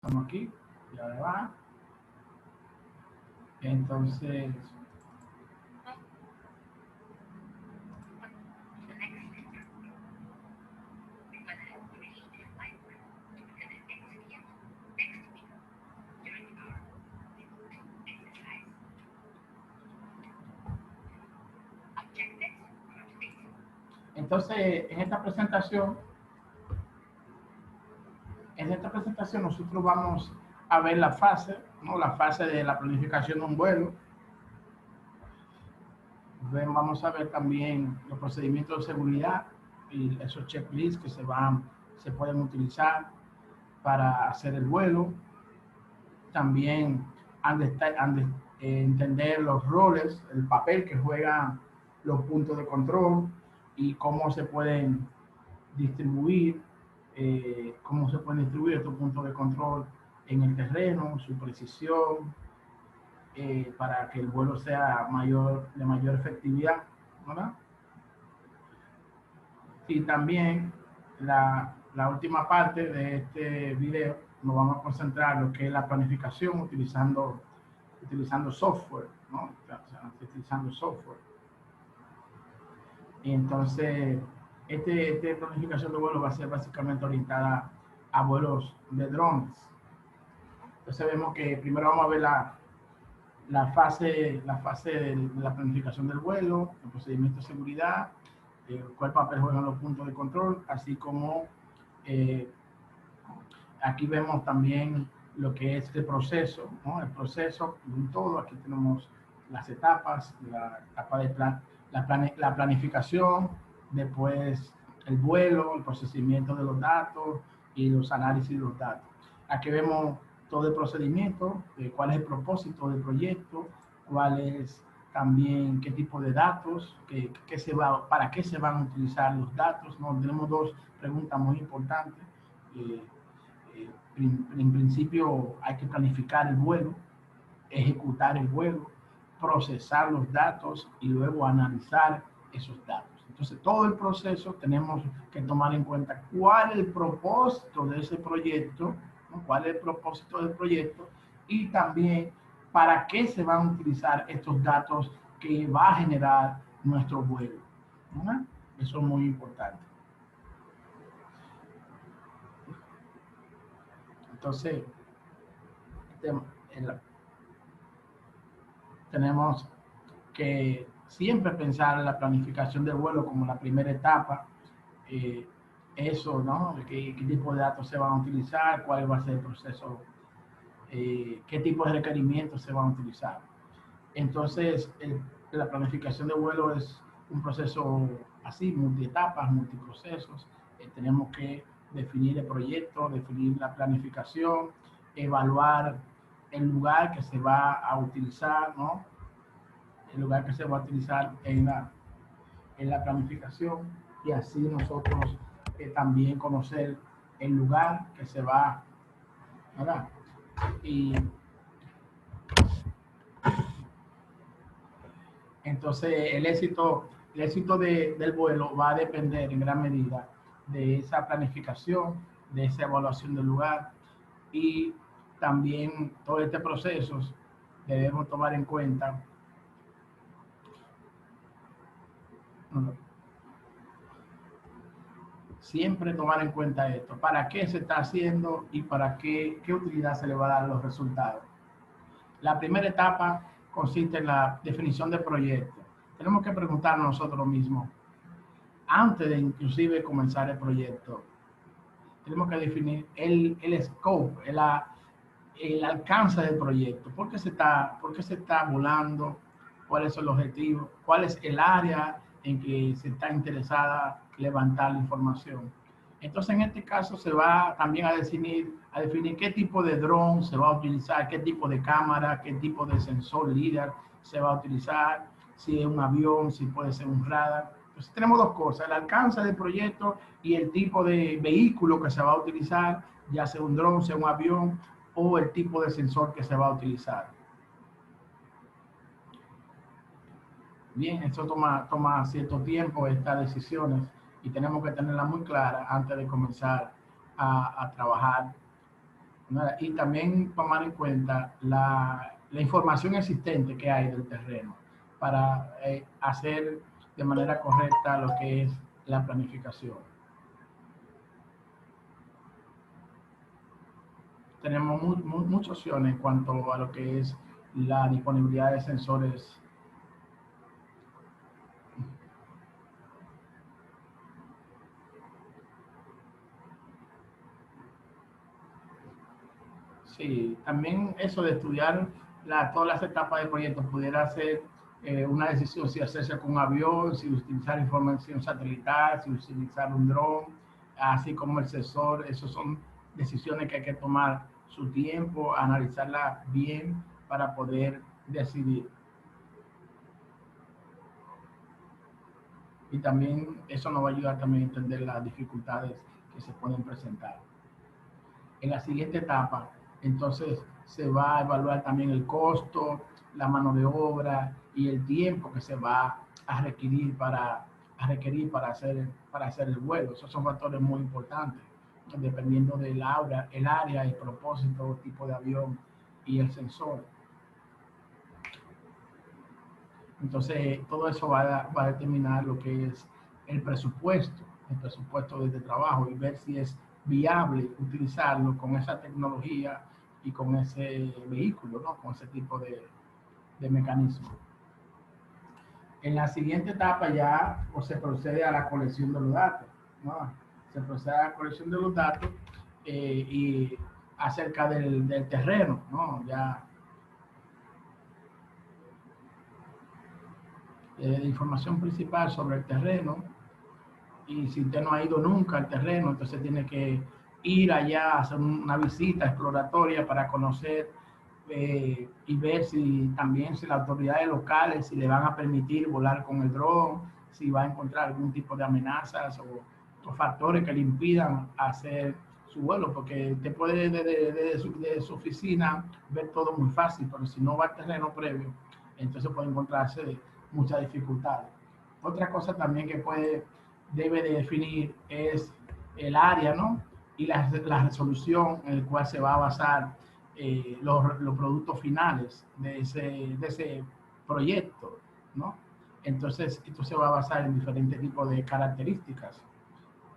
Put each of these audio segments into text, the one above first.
Estamos aquí, ya va. Entonces, entonces en esta presentación nosotros vamos a ver la fase, ¿no? La fase de la planificación de un vuelo. Vamos a ver también los procedimientos de seguridad y esos checklists que se pueden utilizar para hacer el vuelo. También entender los roles, el papel que juegan los puntos de control y cómo se pueden distribuir estos puntos de control en el terreno, su precisión, para que el vuelo sea de mayor efectividad, ¿verdad? Y también la última parte de este video nos vamos a concentrar en lo que es la planificación utilizando software, ¿no? O sea, utilizando software. Y entonces, esta planificación de vuelo va a ser básicamente orientada a vuelos de drones. Entonces vemos que primero vamos a ver la fase de la planificación del vuelo, el procedimiento de seguridad, cuál papel juegan los puntos de control, así como eh, aquí vemos también lo que es el proceso, ¿no? El proceso de todo. Aquí tenemos las etapas, la etapa de la planificación, después el vuelo, el procesamiento de los datos y los análisis de los datos. Aquí vemos todo el procedimiento, cuál es el propósito del proyecto, cuál es también qué tipo de datos, para qué se van a utilizar los datos, ¿no? Tenemos dos preguntas muy importantes. Eh, en principio hay que planificar el vuelo, ejecutar el vuelo, procesar los datos y luego analizar esos datos. Entonces, todo el proceso tenemos que tomar en cuenta cuál es el propósito de ese proyecto, ¿no? Cuál es el propósito del proyecto y también para qué se van a utilizar estos datos que va a generar nuestro vuelo, ¿no? Eso es muy importante. Entonces, tenemos que siempre pensar en la planificación del vuelo como la primera etapa. eh, Eso, ¿no? ¿Qué tipo de datos se van a utilizar? ¿Cuál va a ser el proceso? ¿Qué tipo de requerimientos se van a utilizar? Entonces, la planificación de vuelo es un proceso así, multietapas, multiprocesos. Tenemos que definir el proyecto, definir la planificación, evaluar el lugar que se va a utilizar, ¿no? El lugar que se va a utilizar en la planificación y así nosotros también conocer el lugar que se va, ¿verdad? Y entonces el éxito del vuelo va a depender en gran medida de esa planificación, de esa evaluación del lugar y también todo este proceso debemos tomar en cuenta. Siempre tomar en cuenta esto, para qué se está haciendo y para qué utilidad se le va a dar a los resultados. La primera etapa consiste en la definición del proyecto. Tenemos que preguntarnos nosotros mismos, antes de inclusive comenzar el proyecto, tenemos que definir el scope, el alcance del proyecto, por qué se está volando, cuál es el objetivo, cuál es el área en que se está interesada levantar la información. Entonces, en este caso se va también a definir qué tipo de dron se va a utilizar, qué tipo de cámara, qué tipo de sensor líder se va a utilizar, si es un avión, si puede ser un radar. Entonces, tenemos dos cosas, el alcance del proyecto y el tipo de vehículo que se va a utilizar, ya sea un dron, sea un avión, o el tipo de sensor que se va a utilizar. Bien, esto toma cierto tiempo, estas decisiones, y tenemos que tenerlas muy claras antes de comenzar a trabajar ¿no? Y también tomar en cuenta la información existente que hay del terreno para hacer de manera correcta lo que es la planificación. Tenemos muchas opciones en cuanto a lo que es la disponibilidad de sensores. Sí, también eso de estudiar todas las etapas del proyecto pudiera ser una decisión si hacerse con un avión, si utilizar información satelital, si utilizar un dron, así como el sensor. Esas son decisiones que hay que tomar su tiempo, analizarlas bien para poder decidir. Y también eso nos va a ayudar también a entender las dificultades que se pueden presentar. En la siguiente etapa, entonces se va a evaluar también el costo, la mano de obra y el tiempo que se va a requerir para hacer el vuelo. Esos son factores muy importantes, dependiendo del área, el propósito, el tipo de avión y el sensor. Entonces, todo eso va a determinar lo que es el presupuesto de este trabajo y ver si es viable utilizarlo con esa tecnología y con ese vehículo, ¿no? Con ese tipo de mecanismo. En la siguiente etapa ya se procede a la colección de los datos, ¿no? Se procede a la colección de los datos y acerca del terreno, ¿no? Ya información principal sobre el terreno, y si usted no ha ido nunca al terreno, entonces tiene que ir allá a hacer una visita exploratoria para conocer y ver si también si las autoridades locales si le van a permitir volar con el dron, si va a encontrar algún tipo de amenazas o factores que le impidan hacer su vuelo, porque usted puede desde su oficina ver todo muy fácil, pero si no va al terreno previo, entonces puede encontrarse muchas dificultades. Otra cosa también que debe de definir es el área, ¿no? Y la resolución en la cual se va a basar los productos finales de ese proyecto, ¿no? Entonces, esto se va a basar en diferentes tipos de características.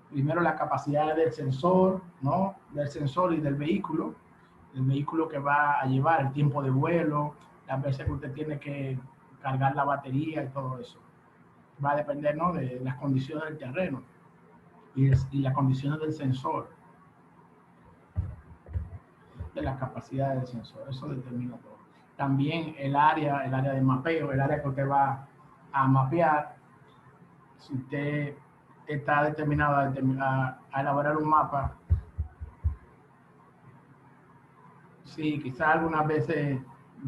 Primero, la capacidad del sensor, ¿no? Del sensor y del vehículo. El vehículo que va a llevar, el tiempo de vuelo, las veces que usted tiene que cargar la batería y todo eso. Va a depender, ¿no? De las condiciones del terreno y las condiciones del sensor, de la capacidad del sensor. Eso determina todo. También el área de mapeo, el área que usted va a mapear. Si usted está determinado a elaborar un mapa, sí, quizás algunas veces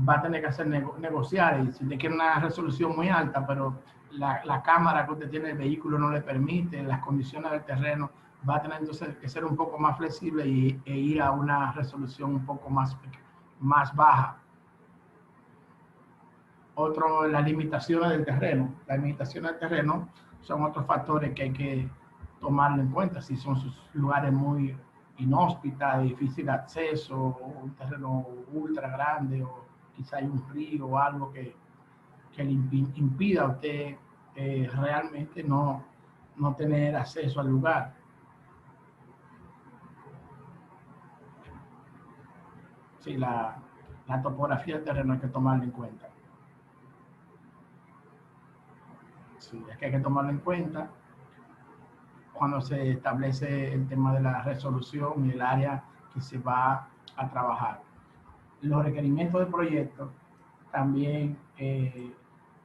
va a tener que hacer negociar, y si usted quiere una resolución muy alta, pero la cámara que usted tiene el vehículo no le permite, las condiciones del terreno, va a tener entonces que ser un poco más flexible e ir a una resolución un poco más baja. Otro, las limitaciones del terreno. Las limitaciones del terreno son otros factores que hay que tomarlo en cuenta, si son sus lugares muy inhóspitas, de difícil acceso, o un terreno ultra grande, o quizá hay un río o algo que le impida a usted realmente no tener acceso al lugar. Sí, la topografía del terreno hay que tomarla en cuenta. Sí, es que hay que tomarlo en cuenta cuando se establece el tema de la resolución y el área que se va a trabajar. Los requerimientos del proyecto también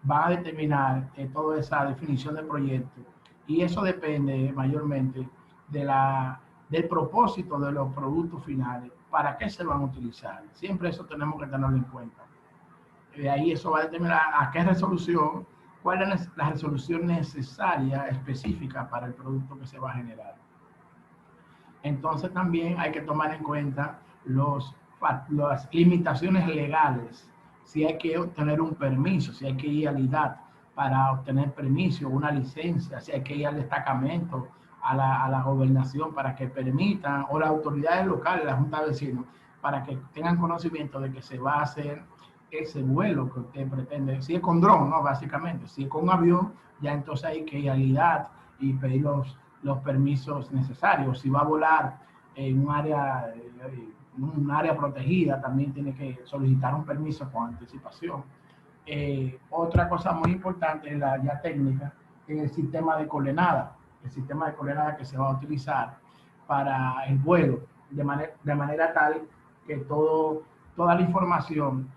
van a determinar toda esa definición del proyecto, y eso depende mayormente del propósito de los productos finales, para qué se van a utilizar. Siempre eso tenemos que tenerlo en cuenta. De ahí eso va a determinar a qué resolución, cuál es la resolución necesaria, específica para el producto que se va a generar. Entonces también hay que tomar en cuenta las limitaciones legales, si hay que obtener un permiso, si hay que ir al IDAT para obtener permiso, una licencia, si hay que ir al destacamento, a la gobernación para que permitan, o las autoridades locales, la Junta de Vecinos, para que tengan conocimiento de que se va a hacer ese vuelo que usted pretende. Si es con dron, ¿no? Básicamente, si es con un avión, ya entonces hay que ir al IDAT y pedir los permisos necesarios. Si va a volar en un área protegida, también tiene que solicitar un permiso con anticipación. Otra cosa muy importante es la ya técnica, es el sistema de coordenada. El sistema de coordenada que se va a utilizar para el vuelo, de manera tal que toda la información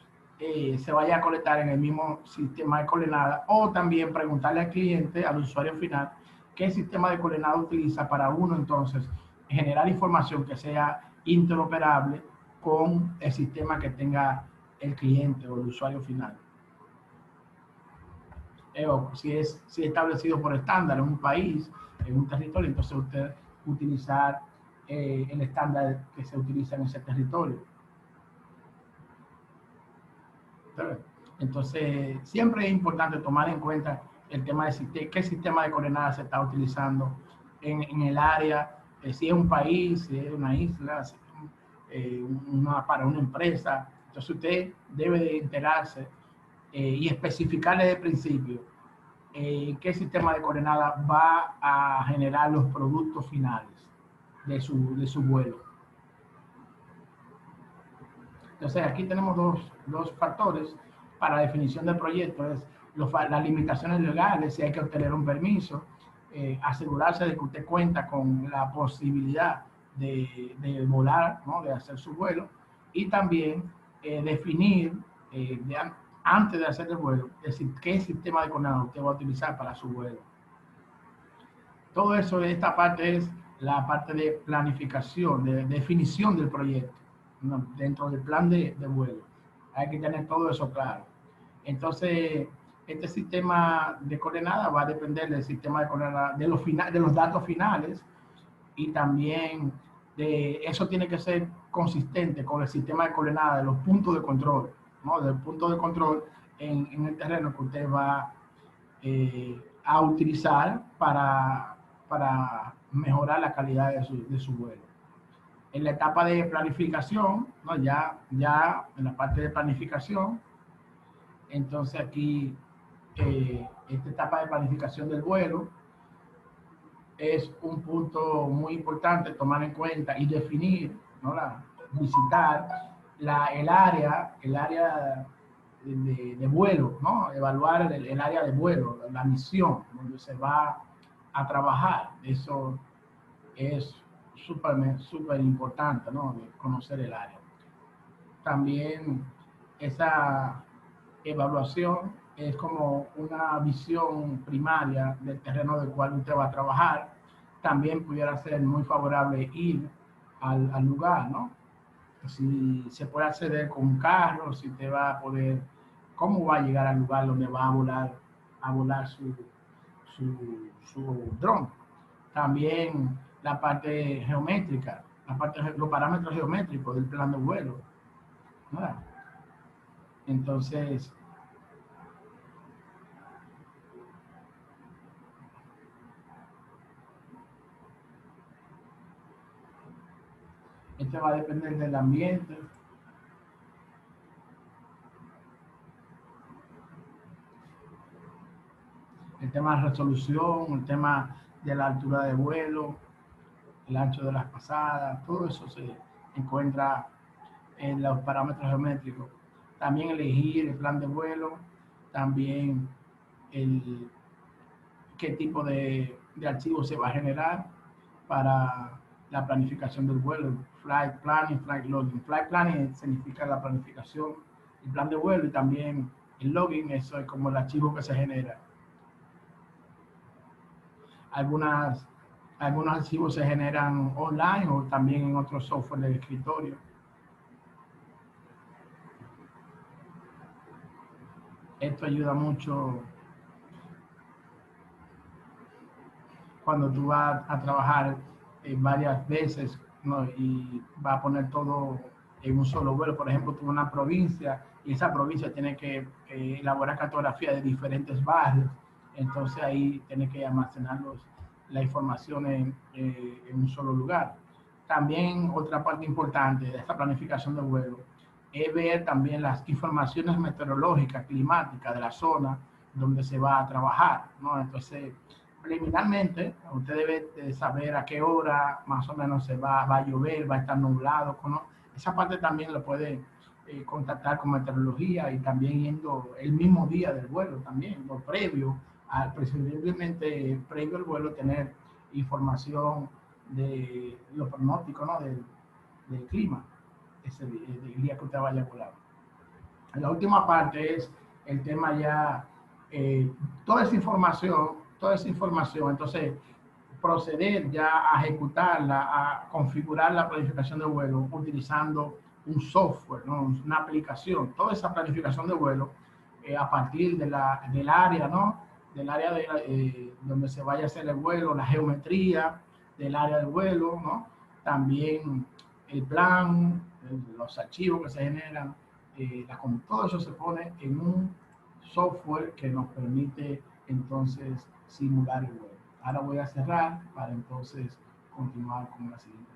se vaya a colectar en el mismo sistema de coordenada, o también preguntarle al cliente, al usuario final, qué sistema de coordenada utiliza para uno entonces generar información que sea interoperable con el sistema que tenga el cliente o el usuario final. Si es establecido por estándar en un país, en un territorio, entonces usted utilizar el estándar que se utiliza en ese territorio. Entonces, siempre es importante tomar en cuenta el tema de qué sistema de coordenadas se está utilizando en el área, si es un país, si es una isla, si es para una empresa. Entonces usted debe de enterarse y especificar desde el principio qué sistema de coordenadas va a generar los productos finales de su vuelo. Entonces, aquí tenemos dos factores para la definición del proyecto. Es las limitaciones legales, si hay que obtener un permiso, asegurarse de que usted cuenta con la posibilidad de volar, ¿no? De hacer su vuelo, y también definir, antes de hacer el vuelo, es decir, qué sistema de coordenadas usted va a utilizar para su vuelo. Todo eso, esta parte es la parte de planificación, de definición del proyecto, ¿no? Dentro del plan de vuelo. Hay que tener todo eso claro. Entonces, este sistema de coordenadas va a depender del sistema de coordenadas, de los datos finales, y también eso tiene que ser consistente con el sistema de coordenadas de los puntos de control, ¿no? Del punto de control en el terreno que usted va a utilizar para mejorar la calidad de su vuelo. En la etapa de planificación, ¿no? ya en la parte de planificación, entonces aquí esta etapa de planificación del vuelo es un punto muy importante tomar en cuenta y definir, ¿no? Visitar el área de vuelo, ¿no? Evaluar el área de vuelo, la misión donde se va a trabajar. Eso es súper importante, ¿no? De conocer el área. También esa evaluación es como una visión primaria del terreno del cual usted va a trabajar. También pudiera ser muy favorable ir al lugar, ¿no? Si se puede acceder con un carro, si te va a poder, cómo va a llegar al lugar donde va a volar su dron. También la parte geométrica, los parámetros geométricos del plan de vuelo, ¿verdad? Entonces, este va a depender del ambiente. El tema de resolución, el tema de la altura de vuelo, el ancho de las pasadas, todo eso se encuentra en los parámetros geométricos. También elegir el plan de vuelo, también qué tipo de archivo se va a generar para la planificación del vuelo, flight planning, flight logging. Flight planning significa la planificación, el plan de vuelo, y también el logging, eso es como el archivo que se genera. Algunos archivos se generan online o también en otros software de escritorio. Esto ayuda mucho cuando tú vas a trabajar varias veces, ¿no? Y va a poner todo en un solo vuelo. Por ejemplo, tú una provincia y esa provincia tiene que elaborar cartografía de diferentes barrios. Entonces ahí tiene que almacenar la información en un solo lugar. también otra parte importante de esta planificación de vuelo es ver también las informaciones meteorológicas, climáticas de la zona donde se va a trabajar, ¿no? Entonces, preliminarmente, usted debe de saber a qué hora más o menos va a llover, va a estar nublado, ¿no? Esa parte también lo puede contactar con meteorología y también yendo el mismo día del vuelo también, lo previo, preferiblemente previo al vuelo, tener información de los pronósticos, ¿no? Del clima, ese del día que usted vaya a volar. La última parte es el tema ya, toda esa información, entonces proceder ya a ejecutarla, a configurar la planificación de vuelo utilizando un software, ¿no? Una aplicación, toda esa planificación de vuelo a partir del área, ¿no? Del área donde se vaya a hacer el vuelo, la geometría del área del vuelo, ¿no? También el plan, los archivos que se generan, todo eso se pone en un software que nos permite entonces simular el vuelo. Ahora voy a cerrar para entonces continuar con la siguiente.